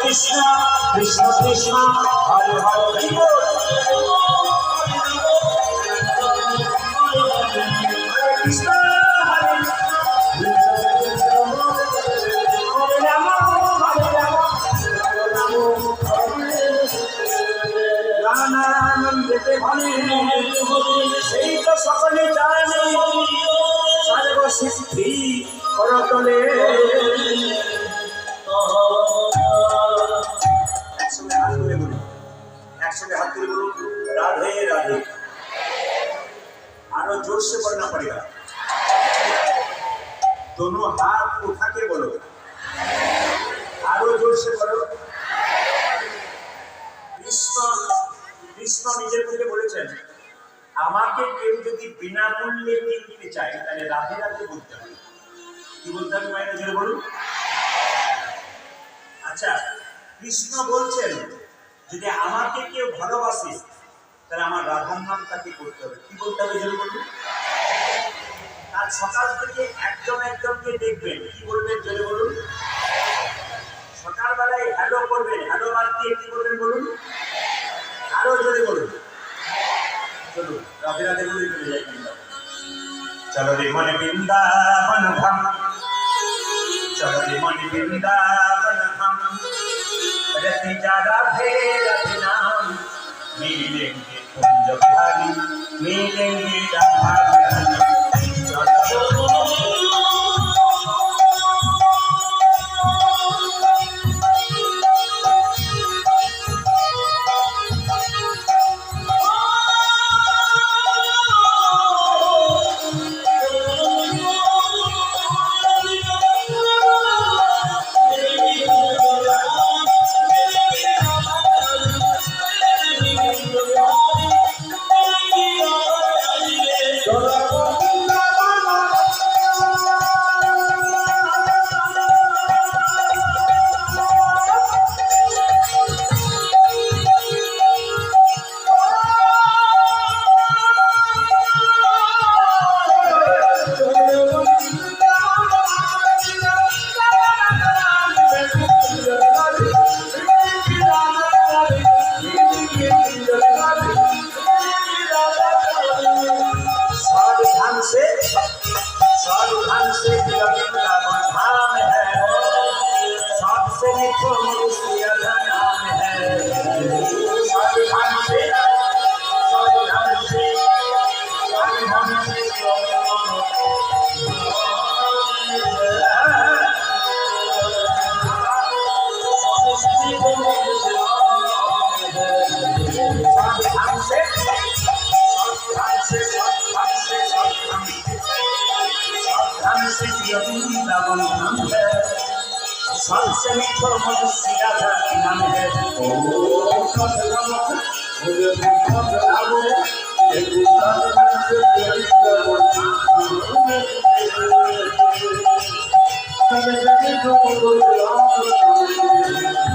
কৃষ্ণ কৃষ্ণ কৃষ্ণ হরে হরে কৃষ্ণ নানানন্দেতে ভরে সেই তো সকলে জানে সর্বসিদ্ধি করতলে একসঙ্গে हाथ तुले बोलो राधे राधे आरो जोर से पढ़ना पड़ेगा दोनों हाथ उठा के बोलो आरो जोर से बोलो कृष्ण कृष्ण নিজের মুখে বলেছেন আমাকে কেউ যদি বিনা মূল্যে কিনতে চায় তাহলে রাধে রাধে বলতে হবে কি বলতে হবে মায়েরা জোরে বলুন আচ্ছা কৃষ্ণ বলছেন যদি আমাকে কেউ ভালোবাসে তাহলে আমার রাধার নাম তাকে করতে হবে কি বলতে হবে জোরে বলুন আর সকাল থেকে একজন একজনকে দেখবেন কি বলবেন জোরে বলুন সকালবেলায় হ্যালো করবেন হ্যালো বাদ দিয়ে কি বলবেন বলুন আরো জোরে বলুন চলুন রাধে রাধে বলে চলে যাই চলো রে মনে বৃন্দাবন ধাম চলো রে মনে বৃন্দাবন ধাম रति जादा भेद नाम मिलेंगे कुंज बिहारी मिलेंगे राधा बिहारी सबसे मीठो मधुसी राधा नाम है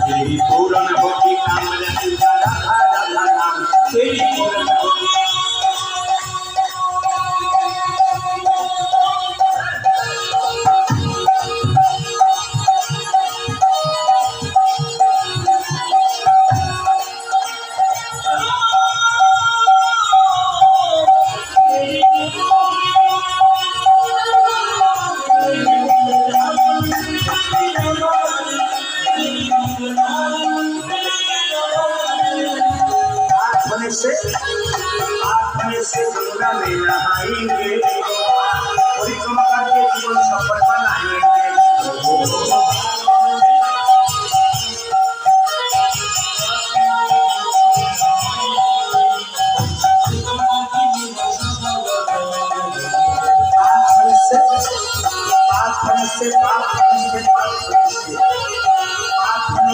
तेरी पूर्ण होती कामना राधा राधा नाम तेरी पूर्ण से गंगा में नहाएंगे परिक्रमा करके जीवन सफल बनाएंगे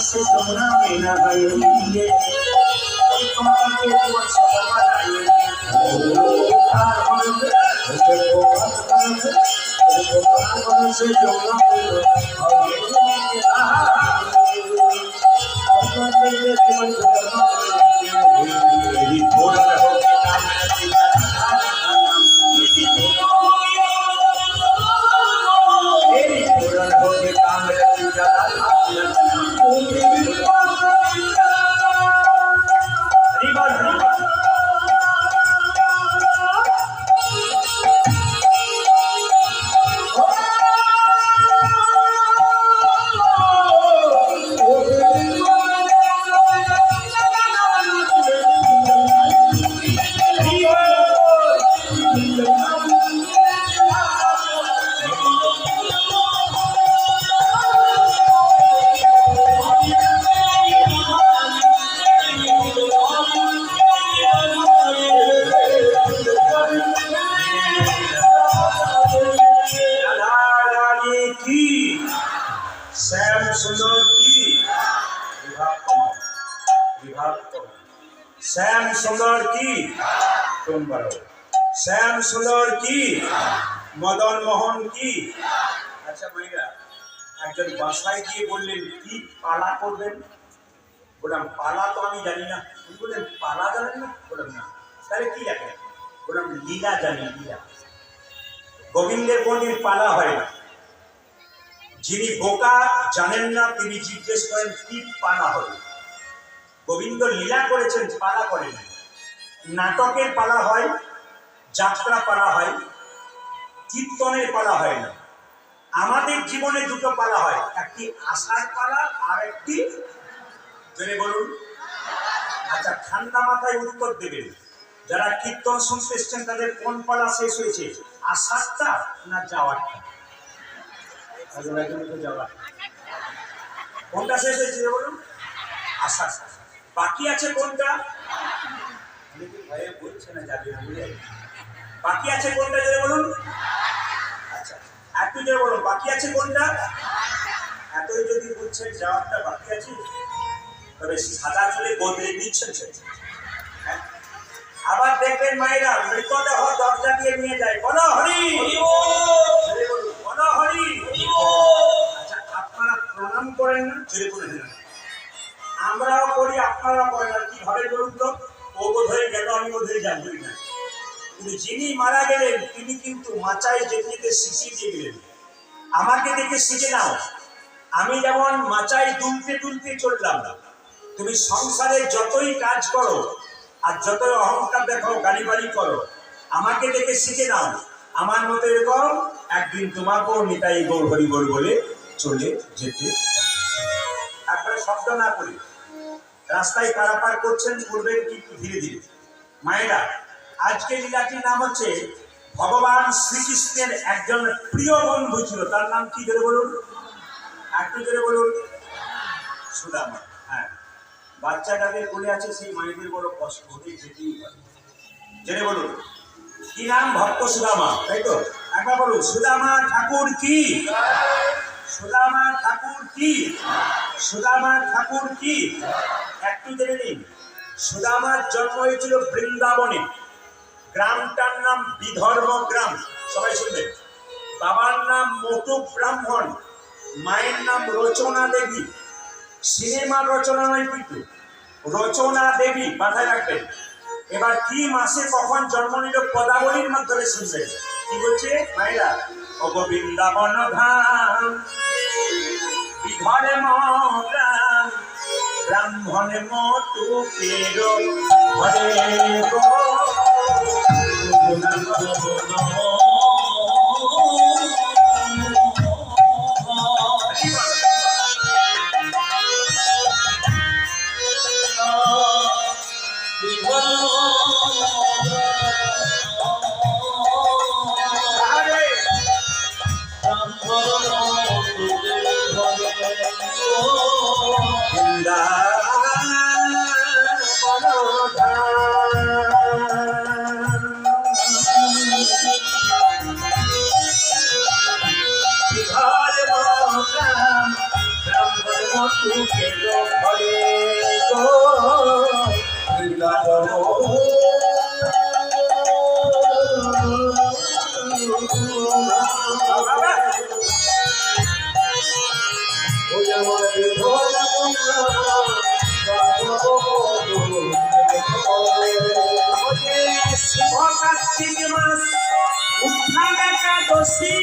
से गंगा में नहाएंगे परिक्रमा करके जीवन सफल बनाएंगे पूर्ण সুন্দর কি তোমরা শ্যাম সুন্দর কি মদন মোহন কি। আচ্ছা ভাইরা, একজন বাসায় গিয়ে বললেন কি পালা করবেন। বললাম পালা তো আমি জানি না। বললেন পালা জানেন না? বললাম না। তাহলে কি জানেন? বললাম লীলা জানি, লীলা। গোবিন্দের কোনদিন পালা হয় না। যিনি বোকা জানেন না তিনি জিজ্ঞেস করেন কি পালা হবে। গোবিন্দ লীলা করেছেন, পালা করেন। নাটকের পালা হয়, যাত্রা পালা হয়, কীর্তনের পালা হয় না। আমাদের জীবনে দুটো পালা হয়, একটি আশার পালা আর একটি জেনে বলুন। আচ্ছা ঠান্ডা মাথায় উত্তর দেবেন। যারা কীর্তন শুনতে এসছেন তাদের কোন পালা শেষ হয়েছে, আশারটা না যাওয়ারটা? কোনটা শেষ হয়েছে বলুন? আশা। বাকি আছে কোনটা? বলছে না যাবে, বাকি আছে কোনটা জেনে বলুন। আচ্ছা একটু জেনে বলুন বাকি আছে কোনটা। এতই যদি বলছেন যাওয়ারটা বাকি আছে, তবে সাদা চুলে বদলে দিচ্ছেন। আবার দেখবেন মায়েরা মৃতদেহ দরজা দিয়ে নিয়ে যায়, বলো হরি বলো হরি। আচ্ছা আপনারা প্রণাম করেন না? ছেড়ে বলে না, আমরাও করি আপনারাও করেন না। কিভাবে বলুন তো? ও বোধহয় গেল, আমি বোধহয় জানবই না। কিন্তু যিনি মারা গেলেন তিনি কিন্তু মাচায় যেতে শিশিয়ে দিয়ে গেলেন। আমাকে দেখে শিখে নাও, আমি যেমন মাচায় দুলতে দুলতে চললাম। তুমি সংসারে যতই কাজ করো আর যতই অহংকার দেখাও, গাড়ি বাড়ি করো, আমাকে দেখে শিখে নাও। আমার মতো এরকম একদিন তোমাকেও নিতাই গৌর হরি বল বলে চলে যেতে। একবারে শব্দ না করি। রাস্তায় পারাপার করছেন, করবেন কিন্তু ধীরে ধীরে। মায়েরা, আজকে লীলাটির নাম হচ্ছে ভগবান শ্রীকৃষ্ণের একজন প্রিয় বন্ধু ছিল, তার নাম কি ধরে বলুন, একটু ধরে বলুন। সুদামা। হ্যাঁ, বাচ্চাটাদের বলে আছে, সেই মায়েদের বড় কষ্ট হতে যেতেই পারে। জেনে বলুন কি নাম? ভক্ত সুদামা, তাই তো? একবার বলুন সুদামা ঠাকুর কি, সুদামা ঠাকুর কি, সুদামা ঠাকুর কি। একটু জেনে নিন, সুদামার জন্ম হয়েছিল বৃন্দাবনে। গ্রামটার নাম বিধর্ম গ্রাম, সবাই শুনবেন। বাবার নাম মটুক ব্রাহ্মণ, মায়ের নাম রচনা দেবী। সিনেমার রচনা নয় কিন্তু, রচনা দেবী, মাথায় রাখবেন। এবার কি মাসে কখন জন্ম নিল পদাবলীর মাধ্যমে শুনবেন। কি বলছে মায়েরা? অগোবিন্দাবন ধাম বিধর্ম গ্রাম ব্রাহ্মণে মটুকের ঘরে গো। কার্তিক মাস উত্থান একাদশী